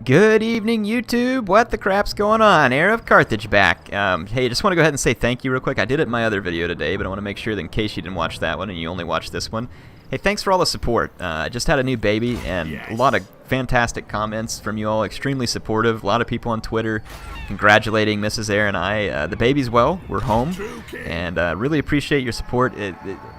Good evening, YouTube. What the crap's going on? HeirofCarthage back. Hey, just want to go ahead and say thank you real quick. I did it in my other video today, but I want to make sure that in case you didn't watch that one and you only watched this one. Hey, thanks for all the support. I just had a new baby, and a lot of fantastic comments from you all. Extremely supportive. A lot of people on Twitter congratulating Mrs. Air and I. The baby's well. We're home, and really appreciate your support.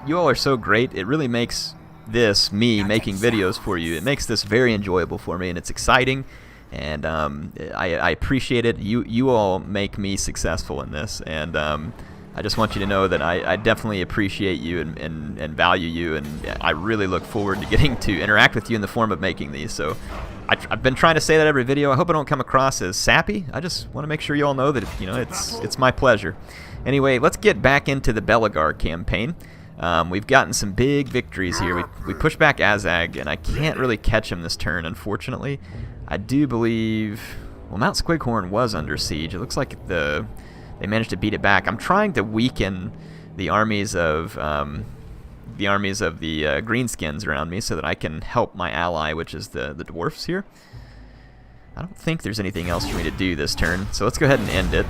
You all are so great. It really makes this, me making videos for you, it makes this very enjoyable for me, and it's exciting. And I appreciate it. You all make me successful in this, and I just want you to know that I definitely appreciate you and value you, and I really look forward to getting to interact with you in the form of making these. So I've been trying to say that every video. I hope I don't come across as sappy. I just want to make sure you all know that it's my pleasure. Anyway, let's get back into the Belegar campaign. We've gotten some big victories here. We pushed back Azag, and I can't really catch him this turn, unfortunately. I do believe, well, Mount Squighorn was under siege. It looks like they managed to beat it back. I'm trying to weaken the armies of the greenskins around me so that I can help my ally, which is the dwarfs here. I don't think there's anything else for me to do this turn, so let's go ahead and end it.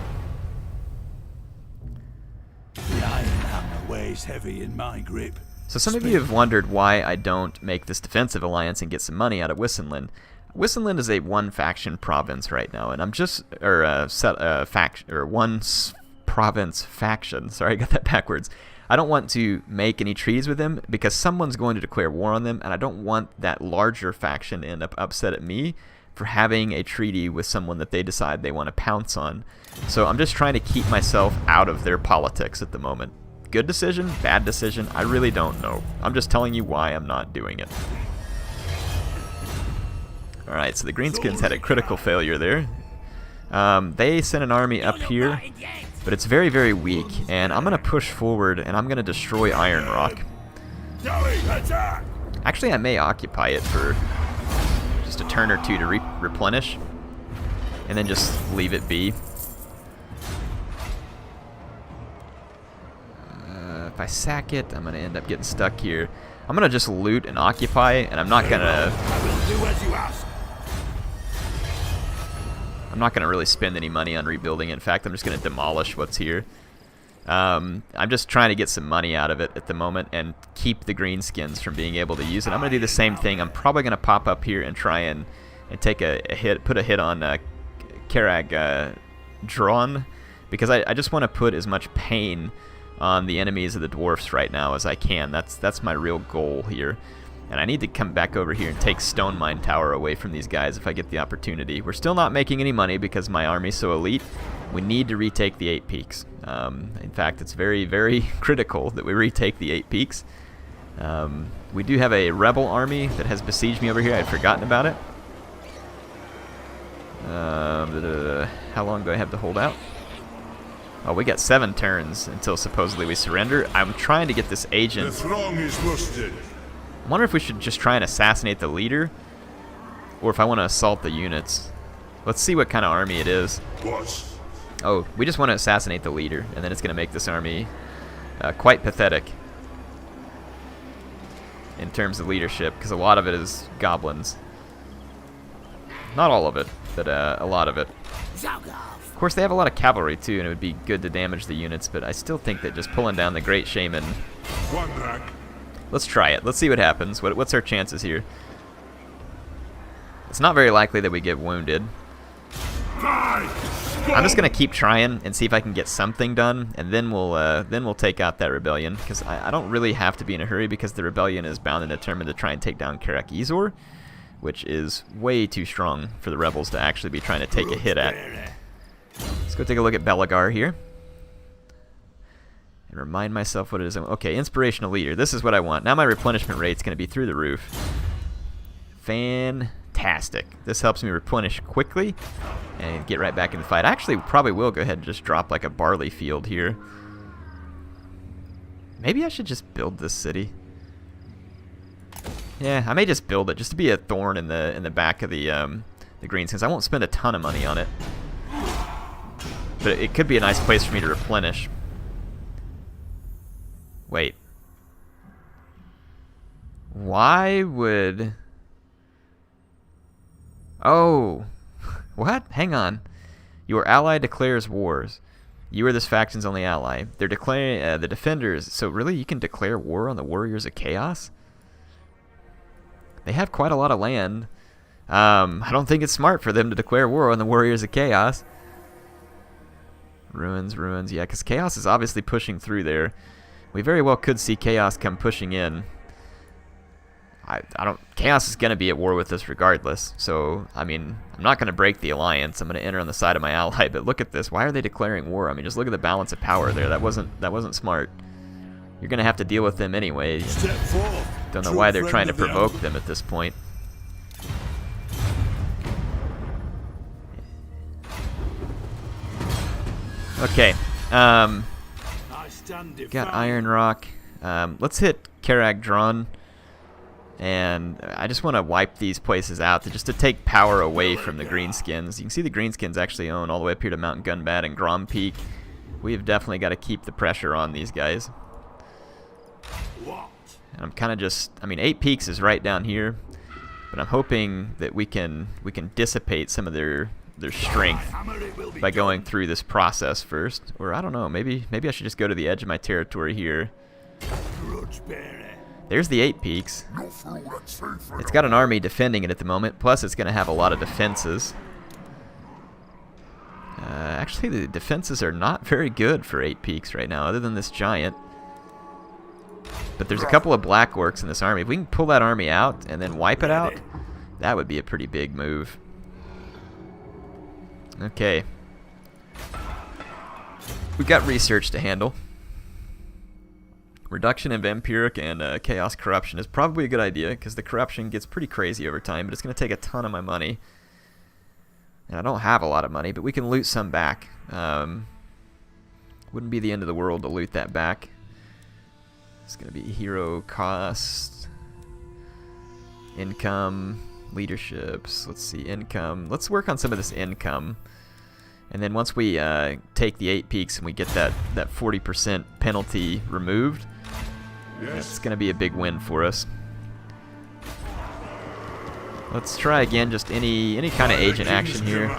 The iron hammer weighs heavy in my grip. So some of you have wondered why I don't make this defensive alliance and get some money out of Wissenland. Wissenland is a one-faction province right now, and I'm just, one province faction. Sorry, I got that backwards. I don't want to make any treaties with them because someone's going to declare war on them, and I don't want that larger faction to end up upset at me for having a treaty with someone that they decide they want to pounce on. So I'm just trying to keep myself out of their politics at the moment. Good decision, bad decision, I really don't know. I'm just telling you why I'm not doing it. Alright, so the greenskins had a critical failure there. They sent an army up here, but it's very, very weak, and I'm going to push forward, and I'm going to destroy Iron Rock. Actually, I may occupy it for just a turn or two to replenish, and then just leave it be. If I sack it, I'm going to end up getting stuck here. I'm going to just loot and occupy, and I'm not going to really spend any money on rebuilding. In fact, I'm just going to demolish what's here. I'm just trying to get some money out of it at the moment and keep the greenskins from being able to use it. I'm going to do the same thing. I'm probably going to pop up here and try and take a hit, put a hit on Karak drawn, because I just want to put as much pain on the enemies of the dwarfs right now as I can. That's my real goal here. And I need to come back over here and take Stone Mine Tower away from these guys if I get the opportunity. We're still not making any money because my army's so elite. We need to retake the 8 Peaks. In fact, it's very, very critical that we retake the 8 Peaks. We do have a rebel army that has besieged me over here. I'd forgotten about it. How long do I have to hold out? Oh, we got 7 turns until supposedly we surrender. I'm trying to get this agent. The throng is mustered. I wonder if we should just try and assassinate the leader, or if I want to assault the units. Let's see what kind of army it is. What? Oh, we just want to assassinate the leader, and then it's going to make this army quite pathetic in terms of leadership, because a lot of it is goblins. Not all of it, but a lot of it. Of course, they have a lot of cavalry too, and it would be good to damage the units, but I still think that just pulling down the Great Shaman... Let's try it. Let's see what happens. What's our chances here? It's not very likely that we get wounded. I'm just gonna keep trying and see if I can get something done, and then we'll take out that rebellion, because I don't really have to be in a hurry, because the rebellion is bound and determined to try and take down Kharak Eight, which is way too strong for the rebels to actually be trying to take a hit at. Let's go take a look at Belegar here. And remind myself what it is. Okay, inspirational leader. This is what I want. Now my replenishment rate's going to be through the roof. Fantastic. This helps me replenish quickly and get right back in the fight. I actually probably will go ahead and just drop like a barley field here. Maybe I should just build this city. Yeah, I may just build it just to be a thorn in the back of the greenskins. I won't spend a ton of money on it, but it could be a nice place for me to replenish. Wait. Why would... Oh, What? Hang on. Your ally declares wars. You are this faction's only ally. They're declaring the defenders. So really, you can declare war on the warriors of chaos? They have quite a lot of land. I don't think it's smart for them to declare war on the warriors of chaos. Ruins, ruins. Yeah, because chaos is obviously pushing through there. We very well could see chaos come pushing in. Chaos is going to be at war with us regardless. So, I mean, I'm not going to break the alliance. I'm going to enter on the side of my ally. But look at this. Why are they declaring war? I mean, just look at the balance of power there. That wasn't smart. You're going to have to deal with them anyway. Don't know why they're trying to provoke them at this point. Okay. Got Iron Rock. Let's hit Karak drawn. And I just want to wipe these places out just to take power away from the Greenskins. You can see the Greenskins actually own all the way up here to Mountain Gunbat and Grom Peak. We've definitely got to keep the pressure on these guys. And I'm kind of just, I mean, 8 Peaks is right down here, but I'm hoping that we can dissipate some of their strength by going through this process first. Or I don't know, maybe I should just go to the edge of my territory here. There's the 8 Peaks. It's got an army defending it at the moment, plus it's going to have a lot of defenses. Actually, the defenses are not very good for 8 Peaks right now, other than this giant. But there's a couple of black orcs in this army. If we can pull that army out and then wipe it out, that would be a pretty big move. Okay. We've got research to handle. Reduction in vampiric and chaos corruption is probably a good idea, because the corruption gets pretty crazy over time, but it's going to take a ton of my money. And I don't have a lot of money, but we can loot some back. Wouldn't be the end of the world to loot that back. It's going to be hero cost, income, leaderships. Let's see, income. Let's work on some of this income. And then once we take the 8 Peaks and we get that 40% penalty removed, it's going to be a big win for us. Let's try again just any kind of agent action here.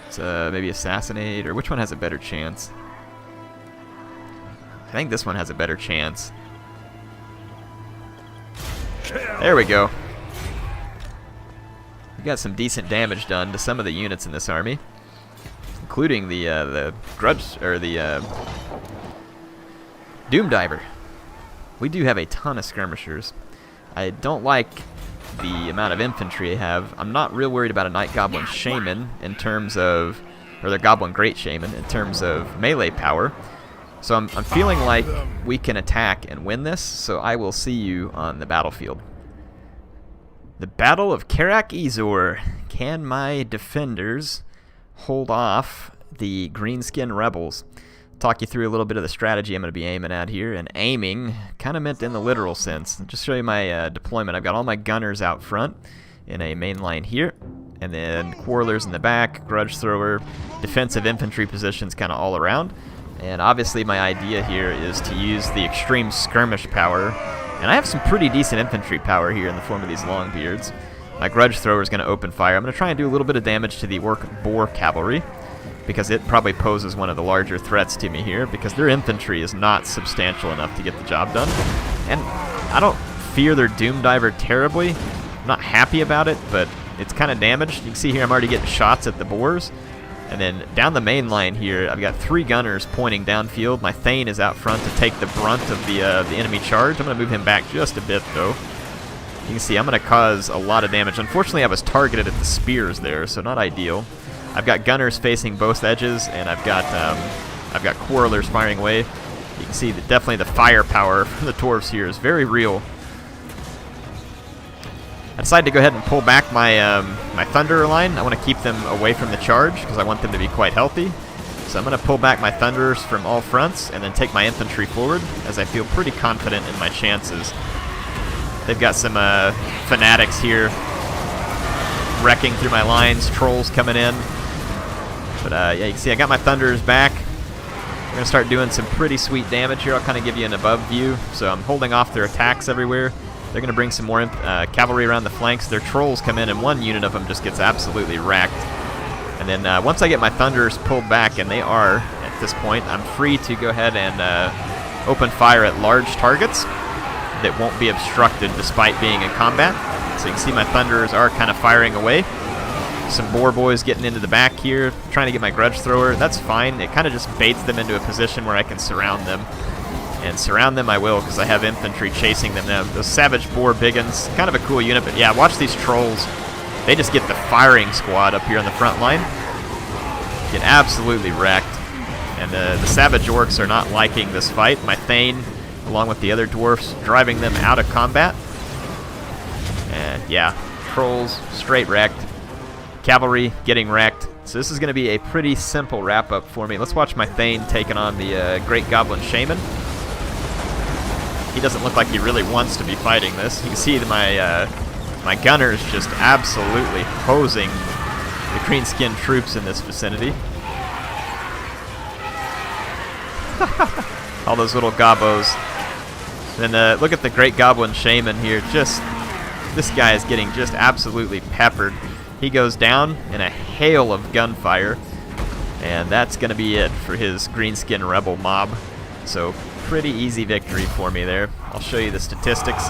Let's maybe assassinate, or which one has a better chance? I think this one has a better chance. There we go. We got some decent damage done to some of the units in this army, including the grudge, or the Doom Diver. We do have a ton of skirmishers. I don't like the amount of infantry I have. I'm not real worried about a Night Goblin Shaman in terms of, or the Goblin Great Shaman in terms of melee power. So I'm feeling like we can attack and win this, so I will see you on the battlefield. The Battle of Karak Eight. Can my defenders hold off the Greenskin Rebels? Talk you through a little bit of the strategy I'm going to be aiming at here. And aiming, kind of meant in the literal sense. I'll just show you my deployment. I've got all my gunners out front in a main line here. And then quarrelers in the back, grudge thrower, defensive infantry positions kind of all around. And obviously my idea here is to use the extreme skirmish power. And I have some pretty decent infantry power here in the form of these Longbeards. My grudge thrower is going to open fire. I'm going to try and do a little bit of damage to the Orc Boar Cavalry, because it probably poses one of the larger threats to me here, because their infantry is not substantial enough to get the job done. And I don't fear their Doom Diver terribly. I'm not happy about it, but it's kind of damaged. You can see here I'm already getting shots at the boars. And then down the main line here, I've got 3 gunners pointing downfield. My Thane is out front to take the brunt of the enemy charge. I'm going to move him back just a bit, though. You can see I'm going to cause a lot of damage. Unfortunately, I was targeted at the spears there, so not ideal. I've got gunners facing both edges, and I've got quarrelers firing away. You can see that definitely the firepower from the dwarves here is very real. I decided to go ahead and pull back my my Thunderer line. I want to keep them away from the charge because I want them to be quite healthy. So I'm going to pull back my Thunderers from all fronts and then take my infantry forward, as I feel pretty confident in my chances. They've got some fanatics here wrecking through my lines, trolls coming in. But yeah, you can see I got my Thunderers back. We're going to start doing some pretty sweet damage here. I'll kind of give you an above view. So I'm holding off their attacks everywhere. They're going to bring some more cavalry around the flanks. Their trolls come in, and one unit of them just gets absolutely wrecked. And then once I get my thunders pulled back, and they are at this point, I'm free to go ahead and open fire at large targets that won't be obstructed despite being in combat. So you can see my thunderers are kind of firing away. Some boar boys getting into the back here, trying to get my grudge thrower. That's fine. It kind of just baits them into a position where I can surround them. And surround them I will, because I have infantry chasing them now. Those savage boar biggins, kind of a cool unit, but yeah, watch these trolls. They just get the firing squad up here on the front line. Get absolutely wrecked. And the savage orcs are not liking this fight. My Thane, along with the other dwarfs, driving them out of combat. And yeah, trolls straight wrecked. Cavalry getting wrecked. So this is going to be a pretty simple wrap-up for me. Let's watch my Thane taking on the Great Goblin Shaman. He doesn't look like he really wants to be fighting this. You can see that my gunners just absolutely hosing the green-skinned troops in this vicinity. All those little gobos. Then look at the Great Goblin Shaman here. Just this guy is getting just absolutely peppered. He goes down in a hail of gunfire, and that's going to be it for his greenskin rebel mob. So pretty easy victory for me there. I'll show you the statistics.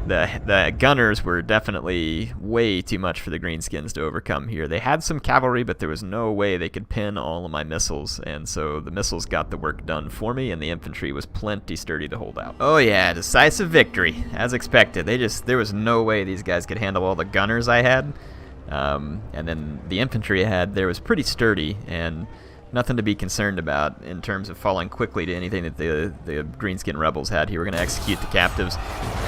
The gunners were definitely way too much for the greenskins to overcome here. They had some cavalry, but there was no way they could pin all of my missiles, and so the missiles got the work done for me, and the infantry was plenty sturdy to hold out. Oh yeah, decisive victory, as expected. There was no way these guys could handle all the gunners I had, and then the infantry I had there was pretty sturdy, and nothing to be concerned about in terms of falling quickly to anything that the greenskin rebels had here. We're going to execute the captives.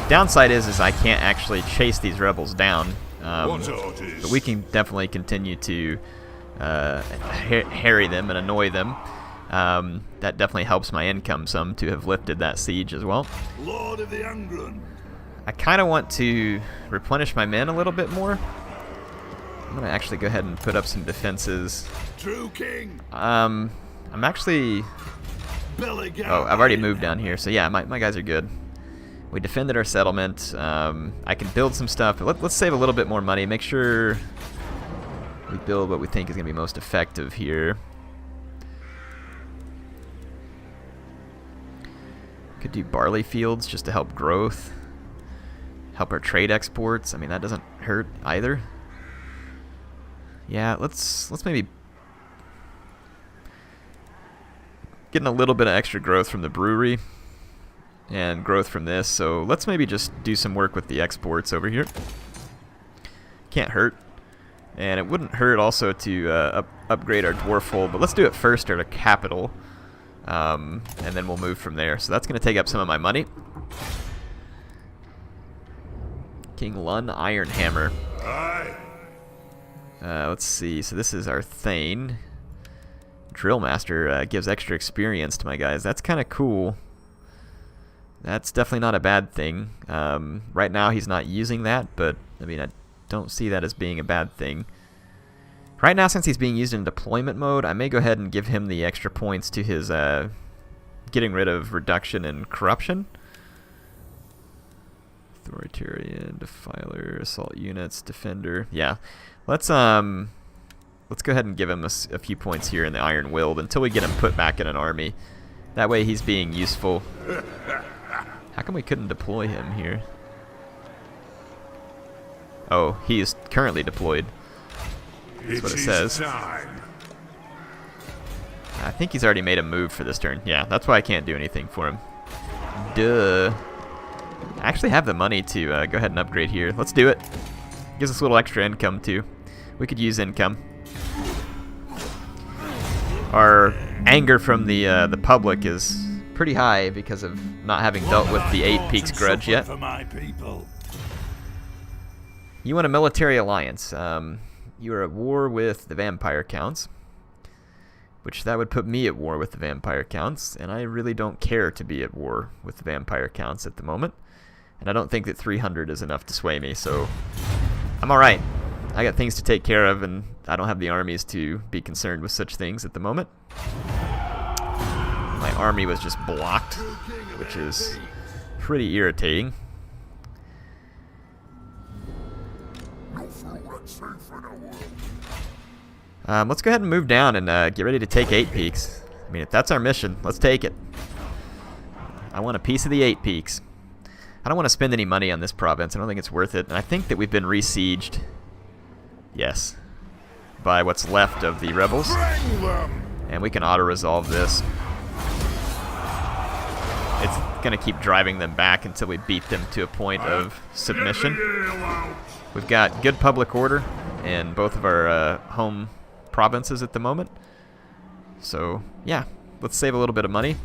Downside is I can't actually chase these rebels down, but we can definitely continue to harry them and annoy them. That definitely helps my income some to have lifted that siege as well. Lord of the Angron. I kind of want to replenish my men a little bit more. I'm going to actually go ahead and put up some defenses. True king. I'm actually... Belegar. Oh, I've already moved down here, so yeah, my guys are good. We defended our settlement. I can build some stuff. Let's save a little bit more money. Make sure we build what we think is going to be most effective here. Could do barley fields just to help growth. Help our trade exports. I mean, that doesn't hurt either. Yeah, let's maybe getting a little bit of extra growth from the brewery and growth from this, so let's maybe just do some work with the exports over here. Can't hurt. And it wouldn't hurt also to upgrade our dwarf hold, but let's do it first at our capital, and then we'll move from there. So that's going to take up some of my money. King Lun Ironhammer. Aye. Let's see, so this is our Thane. Drillmaster gives extra experience to my guys. That's kind of cool. That's definitely not a bad thing. Right now he's not using that, but I mean, I don't see that as being a bad thing. Right now, since he's being used in deployment mode, I may go ahead and give him the extra points to his getting rid of reduction in corruption. Authoritarian, Defiler, Assault Units, Defender. Yeah. Let's go ahead and give him a few points here in the Iron Willed until we get him put back in an army. That way he's being useful. How come we couldn't deploy him here? Oh, he is currently deployed. That's what it says. I think he's already made a move for this turn. Yeah, that's why I can't do anything for him. Duh. I actually have the money to go ahead and upgrade here. Let's do it. Gives us a little extra income too. We could use income. Our anger from the public is pretty high because of not having dealt with the Eight Peaks grudge yet. You want a military alliance. You are at war with the vampire counts, which that would put me at war with the vampire counts, and I really don't care to be at war with the vampire counts at the moment. And I don't think that 300 is enough to sway me, so I'm alright. I got things to take care of, and I don't have the armies to be concerned with such things at the moment. My army was just blocked, which is pretty irritating. Let's go ahead and move down and get ready to take 8 Peaks. I mean, if that's our mission, let's take it. I want a piece of the 8 Peaks. I don't want to spend any money on this province. I don't think it's worth it. And I think that we've been re-sieged. Yes. By what's left of the rebels. And we can auto-resolve this. It's going to keep driving them back until we beat them to a point of submission. We've got good public order in both of our home provinces at the moment. So, yeah, let's save a little bit of money.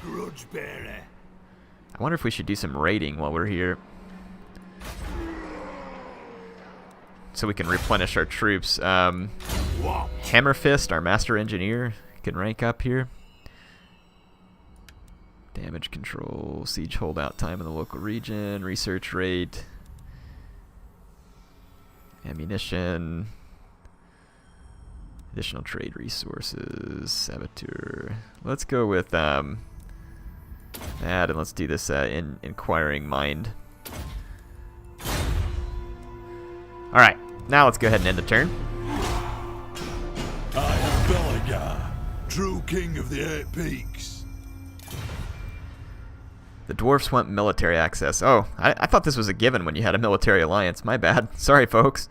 I wonder if we should do some raiding while we're here, so we can replenish our troops. Hammer Fist, our master engineer, can rank up here. Damage control, siege holdout time in the local region, research rate, ammunition, additional trade resources, saboteur. Let's go with that, and let's do this inquiring mind. Alright, now let's go ahead and end the turn. I am Belegar, true king of the 8 Peaks. The dwarfs want military access. Oh, I thought this was a given when you had a military alliance. My bad. Sorry, folks.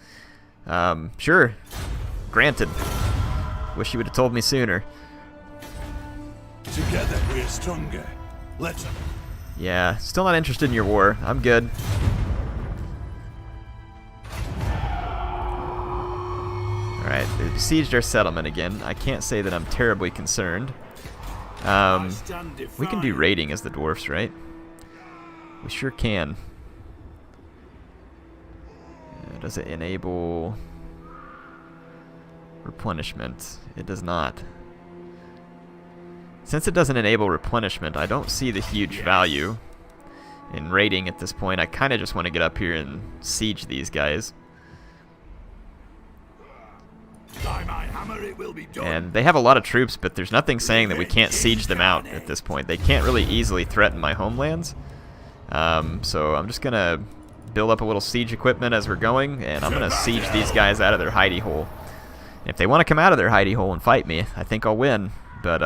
Sure. Granted. Wish you would have told me sooner. Together we're stronger. Let's... Yeah, still not interested in your war. I'm good. Alright, they besieged our settlement again. I can't say that I'm terribly concerned. We can do raiding as the dwarfs, right? We sure can. Does it enable replenishment? It does not. Since it doesn't enable replenishment, I don't see the huge value in raiding at this point. I kind of just want to get up here and siege these guys. And they have a lot of troops, but there's nothing saying that we can't siege them out at this point. They can't really easily threaten my homelands. So I'm just going to build up a little siege equipment as we're going, and I'm going to siege these guys out of their hidey hole. If they want to come out of their hidey hole and fight me, I think I'll win. But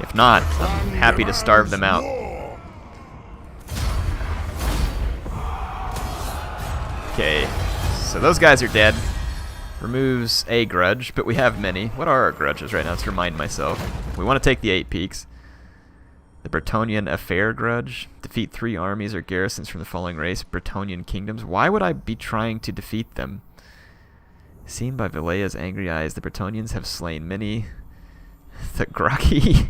if not, I'm happy to starve them out. Okay, so those guys are dead. Removes a grudge, but we have many. What are our grudges right now? Let's remind myself. We want to take the 8 Peaks. The Bretonnian Affair grudge. Defeat 3 armies or garrisons from the following race. Bretonnian kingdoms. Why would I be trying to defeat them? Seen by Valea's angry eyes, the Bretonnians have slain many. Thagoraki.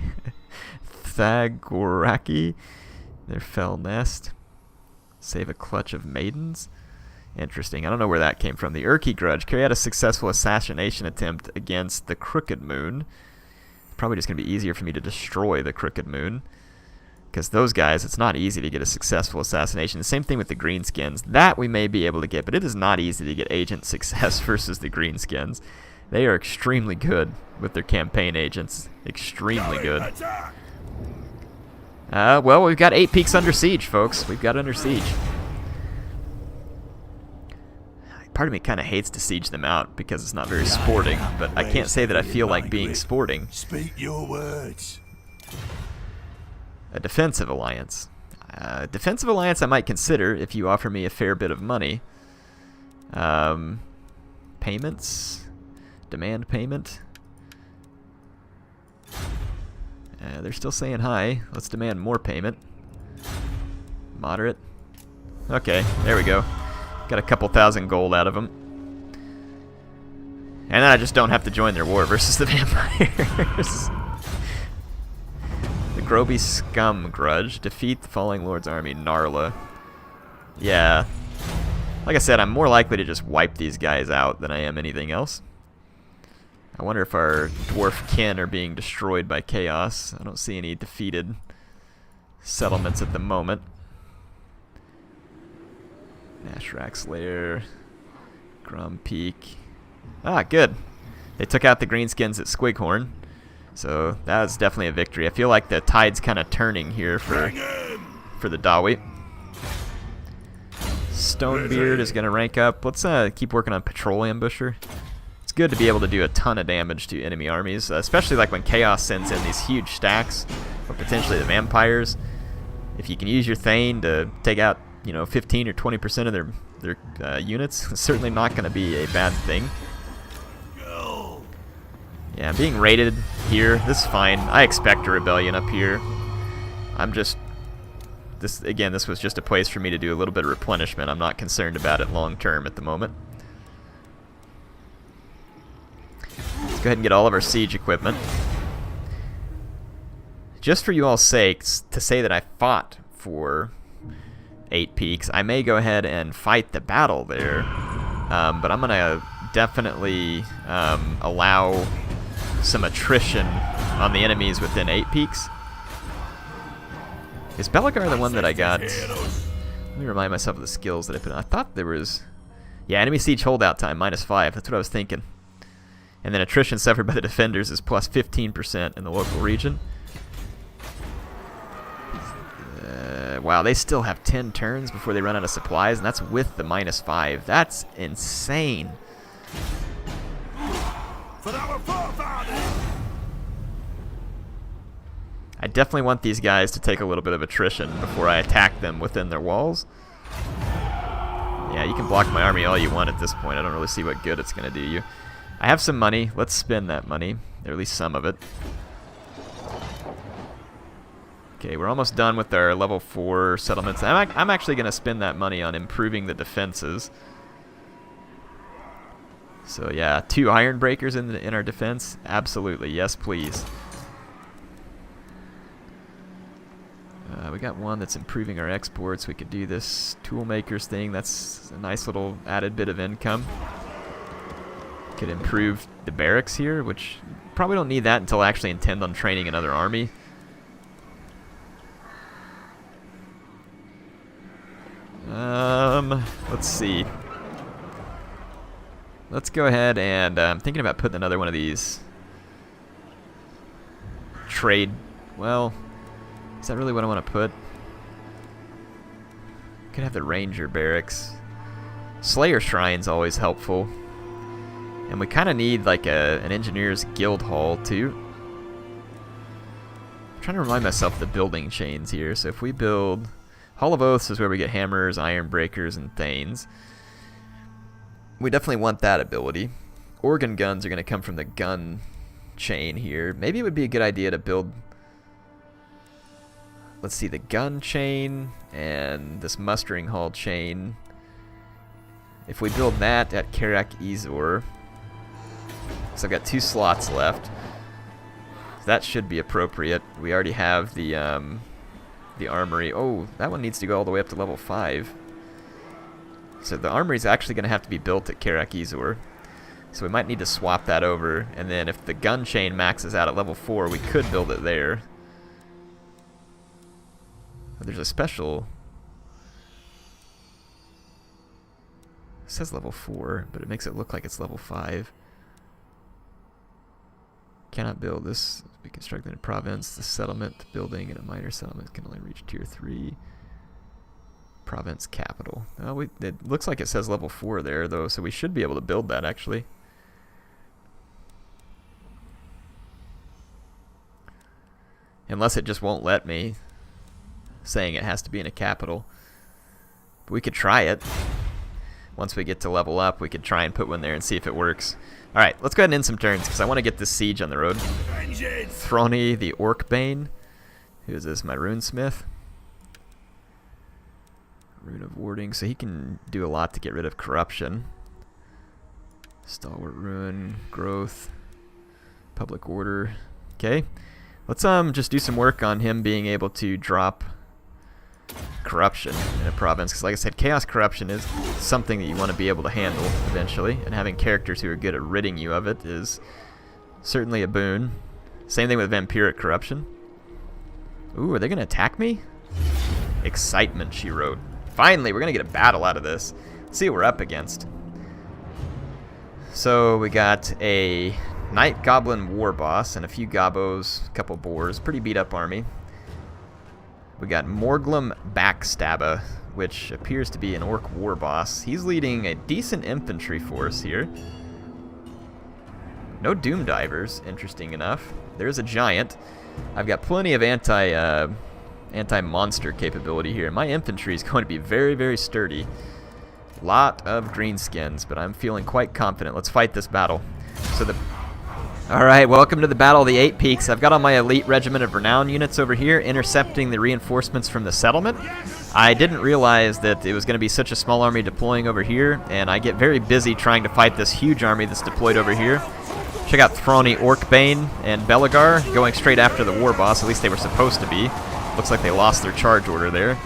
Their fell nest. Save a clutch of maidens. Interesting. I don't know where that came from. The Urki grudge. Carry out a successful assassination attempt against the Crooked Moon. Probably just going to be easier for me to destroy the Crooked Moon. Because those guys, it's not easy to get a successful assassination. The same thing with the Greenskins. That we may be able to get, but it is not easy to get agent success versus the Greenskins. They are extremely good with their campaign agents. Extremely good. Well, we've got 8 Peaks under siege, folks. We've got under siege. Part of me kind of hates to siege them out because it's not very sporting, but I can't say that I feel like being sporting. Speak your words. A defensive alliance. Defensive alliance I might consider if you offer me a fair bit of money. Payments. Demand payment. They're still saying hi. Let's demand more payment. Moderate. Okay, there we go. Got a couple thousand gold out of them. And then I just don't have to join their war versus the vampires. The Groby Scum grudge. Defeat the Falling Lord's army, Narla. Yeah. Like I said, I'm more likely to just wipe these guys out than I am anything else. I wonder if our dwarf kin are being destroyed by chaos. I don't see any defeated settlements at the moment. Ashrak's Lair, Grum Peak. Ah, good. They took out the Greenskins at Squighorn, so that was definitely a victory. I feel like the tide's kind of turning here for for the Dawi. Stonebeard is going to rank up. Let's keep working on Patrol Ambusher. It's good to be able to do a ton of damage to enemy armies, especially like when Chaos sends in these huge stacks, or potentially the vampires. If you can use your Thane to take out, you know, 15 or 20% of their units, it's certainly not going to be a bad thing. Yeah, being raided here, this is fine. I expect a rebellion up here. I'm just... This was just a place for me to do a little bit of replenishment. I'm not concerned about it long term at the moment. Let's go ahead and get all of our siege equipment. Just for you all's sakes, to say that I fought for 8 Peaks, I may go ahead and fight the battle there. But I'm going to definitely allow some attrition on the enemies within 8 Peaks. Is Belegar the one that I got? Let me remind myself of the skills that I put on. I thought there was... Yeah, enemy siege holdout time, -5. That's what I was thinking. And then attrition suffered by the defenders is plus 15% in the local region. Wow, they still have 10 turns before they run out of supplies, and that's with the -5. That's insane. I definitely want these guys to take a little bit of attrition before I attack them within their walls. Yeah, you can block my army all you want at this point. I don't really see what good it's going to do you. I have some money. Let's spend that money, or at least some of it. Okay, we're almost done with our level 4 settlements. I'm actually going to spend that money on improving the defenses. So yeah, 2 iron breakers in our defense. Absolutely, yes, please. We got one that's improving our exports. We could do this toolmakers thing. That's a nice little added bit of income. Could improve the barracks here, which probably don't need that until I actually intend on training another army. Let's see. Let's go ahead and I'm thinking about putting another one of these trade. Well, is that really what I want to put? Could have the ranger barracks. Slayer shrine's always helpful, and we kind of need like an engineer's guild hall too. I'm trying to remind myself of the building chains here. So if we build Hall of Oaths is where we get hammers, iron breakers, and thanes. We definitely want that ability. Organ guns are going to come from the gun chain here. Maybe it would be a good idea to build, let's see, the gun chain and this mustering hall chain. If we build that at Karak Eight, so I've got 2 slots left. That should be appropriate. We already have the armory. Oh, that one needs to go all the way up to level 5. So the armory is actually going to have to be built at Kharak Eight. So we might need to swap that over. And then if the gun chain maxes out at level 4, we could build it there. But there's a special... It says level 4, but it makes it look like it's level 5. Cannot build this. Be constructed in a province. The settlement building in a minor settlement can only reach tier 3. Province capital. Oh, it looks like it says level 4 there, though, so we should be able to build that, actually. Unless it just won't let me, saying it has to be in a capital. But we could try it. Once we get to level up, we could try and put one there and see if it works. Alright, let's go ahead and end some turns, because I want to get this siege on the road. Throny, the Orcbane. Who is this? My runesmith. Rune of Warding, so he can do a lot to get rid of corruption. Stalwart Rune, Growth, Public Order. Okay, let's just do some work on him being able to drop corruption in a province, because like I said, chaos corruption is something that you want to be able to handle eventually, and having characters who are good at ridding you of it is certainly a boon. Same thing with vampiric corruption. Ooh, are they going to attack me? Excitement, she wrote. Finally, we're going to get a battle out of this. Let's see what we're up against. So we got a Night Goblin War Boss and a few Gobos, a couple Boars. Pretty beat up army. We got Morglum Backstabber, which appears to be an orc war boss. He's leading a decent infantry force here. No Doom Divers, interesting enough. There's a giant. I've got plenty of anti-monster capability here. My infantry is going to be very, very sturdy. Lot of greenskins, but I'm feeling quite confident. Let's fight this battle. Alright, welcome to the Battle of the Eight Peaks. I've got all my elite regiment of renown units over here intercepting the reinforcements from the settlement. I didn't realize that it was going to be such a small army deploying over here, and I get very busy trying to fight this huge army that's deployed over here. Check out Throny, Orcbane, and Belegar going straight after the war boss. At least they were supposed to be. Looks like they lost their charge order there.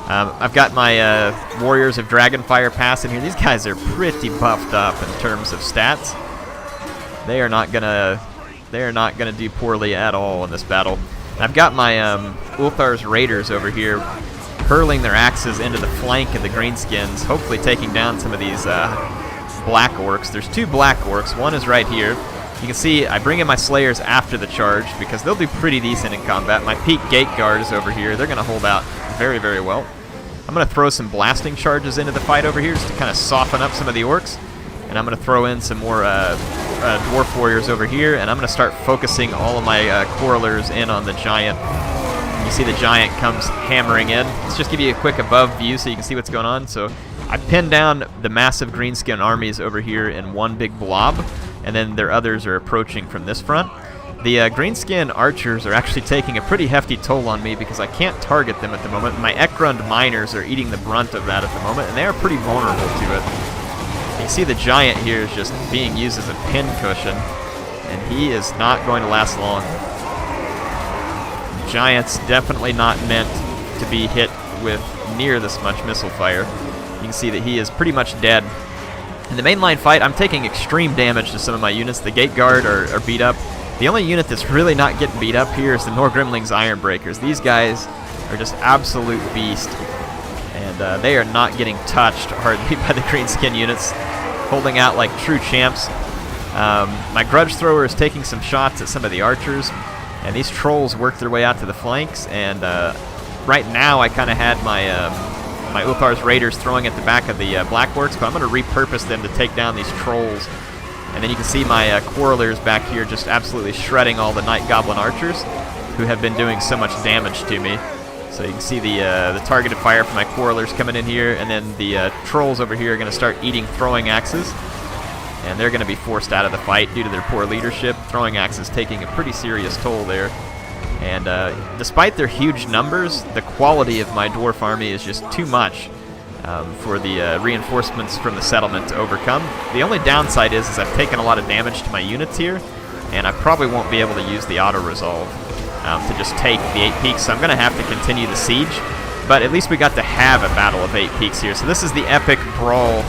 I've got my Warriors of Dragonfire Pass in here. These guys are pretty buffed up in terms of stats. They are not gonna do poorly at all in this battle. And I've got my Ulthar's Raiders over here, hurling their axes into the flank of the greenskins, hopefully taking down some of these black orcs. There's two black orcs. One is right here. You can see I bring in my Slayers after the charge because they'll do pretty decent in combat. My Peak Gate Guard is over here. They're going to hold out very, very well. I'm going to throw some blasting charges into the fight over here just to kind of soften up some of the orcs. And I'm going to throw in some more Dwarf Warriors over here. And I'm going to start focusing all of my Quarrelers in on the Giant. You see the Giant comes hammering in. Let's just give you a quick above view so you can see what's going on. So I pinned down the massive greenskin armies over here in one big blob. And then their others are approaching from this front. The greenskin archers are actually taking a pretty hefty toll on me because I can't target them at the moment. My Ekrund miners are eating the brunt of that at the moment, and they are pretty vulnerable to it. You can see the Giant here is just being used as a pin cushion, and he is not going to last long. The Giant's definitely not meant to be hit with near this much missile fire. You can see that he is pretty much dead. In the mainline fight, I'm taking extreme damage to some of my units. The Gate Guard are beat up. The only unit that's really not getting beat up here is the Norgrimling's Ironbreakers. These guys are just absolute beasts, and they are not getting touched hardly by the greenskin units, holding out like true champs. My Grudge Thrower is taking some shots at some of the archers, and these trolls work their way out to the flanks, and right now I kind of had my Ulthar's Raiders throwing at the back of the Black Orcs, but I'm going to repurpose them to take down these trolls. And then you can see my Quarrelers back here just absolutely shredding all the Night Goblin Archers, who have been doing so much damage to me. So you can see the targeted fire from my Quarrelers coming in here, and then the Trolls over here are going to start eating Throwing Axes. And they're going to be forced out of the fight due to their poor leadership. Throwing Axes taking a pretty serious toll there. And despite their huge numbers, the quality of my Dwarf army is just too much for the reinforcements from the settlement to overcome. The only downside is I've taken a lot of damage to my units here, and I probably won't be able to use the auto-resolve to just take the 8 Peaks, so I'm going to have to continue the siege. But at least we got to have a Battle of 8 Peaks here. So this is the epic brawl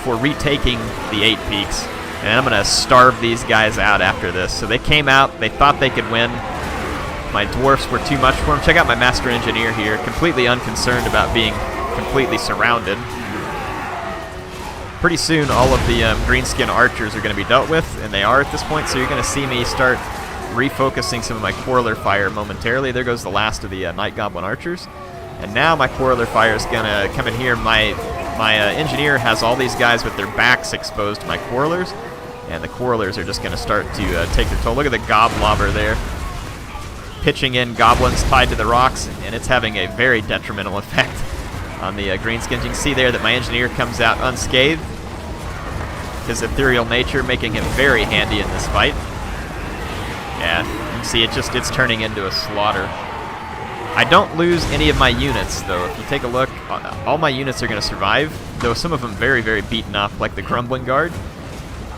for retaking the 8 Peaks, and I'm going to starve these guys out after this. So they came out, they thought they could win. My Dwarfs were too much for them. Check out my Master Engineer here, completely unconcerned about being completely surrounded. Pretty soon all of the greenskin archers are going to be dealt with, and they are at this point, so you're going to see me start refocusing some of my Quarreler fire momentarily. There goes the last of the Night Goblin archers, and now my Quarreler fire is going to come in here. My engineer has all these guys with their backs exposed to my Quarrelers, and the Quarrelers are just going to start to take their toll. Look at the Goblobber there, pitching in goblins tied to the rocks, and it's having a very detrimental effect on the greenskins. You can see there that my engineer comes out unscathed. His ethereal nature making him very handy in this fight. Yeah, you can see it's turning into a slaughter. I don't lose any of my units, though. If you take a look, all my units are going to survive, though some of them very, very beaten up, like the Grumbling Guard.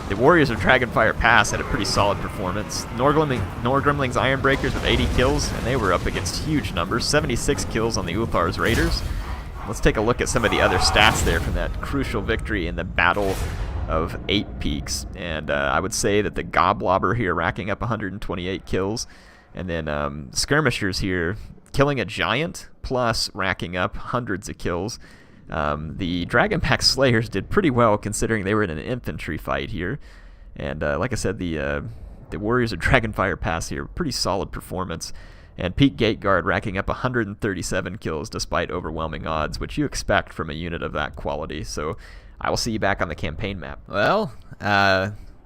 The Warriors of Dragonfire Pass had a pretty solid performance. Norgrimling's Ironbreakers with 80 kills, and they were up against huge numbers. 76 kills on the Ulthar's Raiders. Let's take a look at some of the other stats there from that crucial victory in the Battle of 8 Peaks. And I would say that the Goblobber here racking up 128 kills. And then Skirmishers here killing a Giant, plus racking up hundreds of kills. The Dragonpack Slayers did pretty well considering they were in an infantry fight here. And like I said, the Warriors of Dragonfire Pass here, pretty solid performance. And Peak Gate Guard racking up 137 kills despite overwhelming odds, which you expect from a unit of that quality. So I will see you back on the campaign map. Well,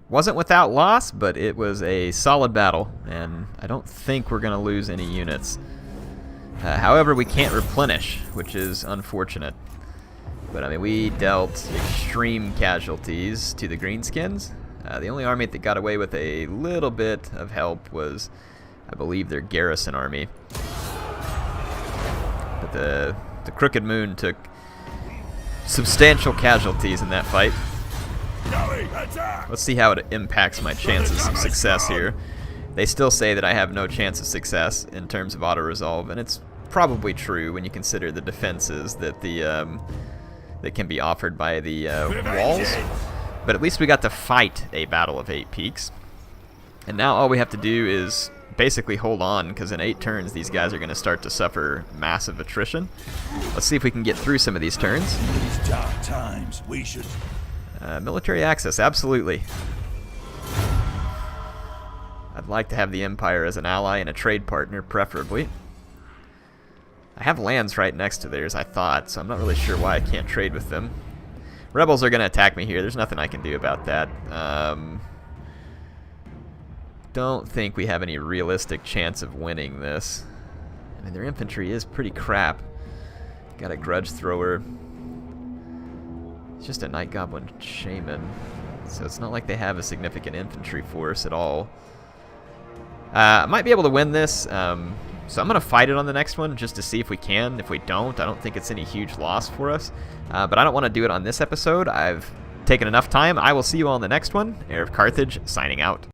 wasn't without loss, but it was a solid battle, and I don't think we're going to lose any units. However, we can't replenish, which is unfortunate. But, I mean, we dealt extreme casualties to the Greenskins. The only army that got away with a little bit of help was, I believe, their garrison army. But the Crooked Moon took substantial casualties in that fight. Let's see how it impacts my chances of success here. They still say that I have no chance of success in terms of auto-resolve, and it's probably true when you consider the defenses that that can be offered by the walls. But at least we got to fight a Battle of 8 Peaks. And now all we have to do is basically hold on, because in 8 turns these guys are going to start to suffer massive attrition. Let's see if we can get through some of these turns. These dark times, we should... military access, absolutely. I'd like to have the Empire as an ally and a trade partner, preferably. I have lands right next to theirs, I thought, so I'm not really sure why I can't trade with them. Rebels are going to attack me here. There's nothing I can do about that. Don't think we have any realistic chance of winning this. I mean, their infantry is pretty crap. Got a grudge thrower. It's just a Night Goblin Shaman, so it's not like they have a significant infantry force at all. I might be able to win this, so I'm going to fight it on the next one just to see if we can. If we don't, I don't think it's any huge loss for us. But I don't want to do it on this episode. I've taken enough time. I will see you all in the next one. HeirofCarthage signing out.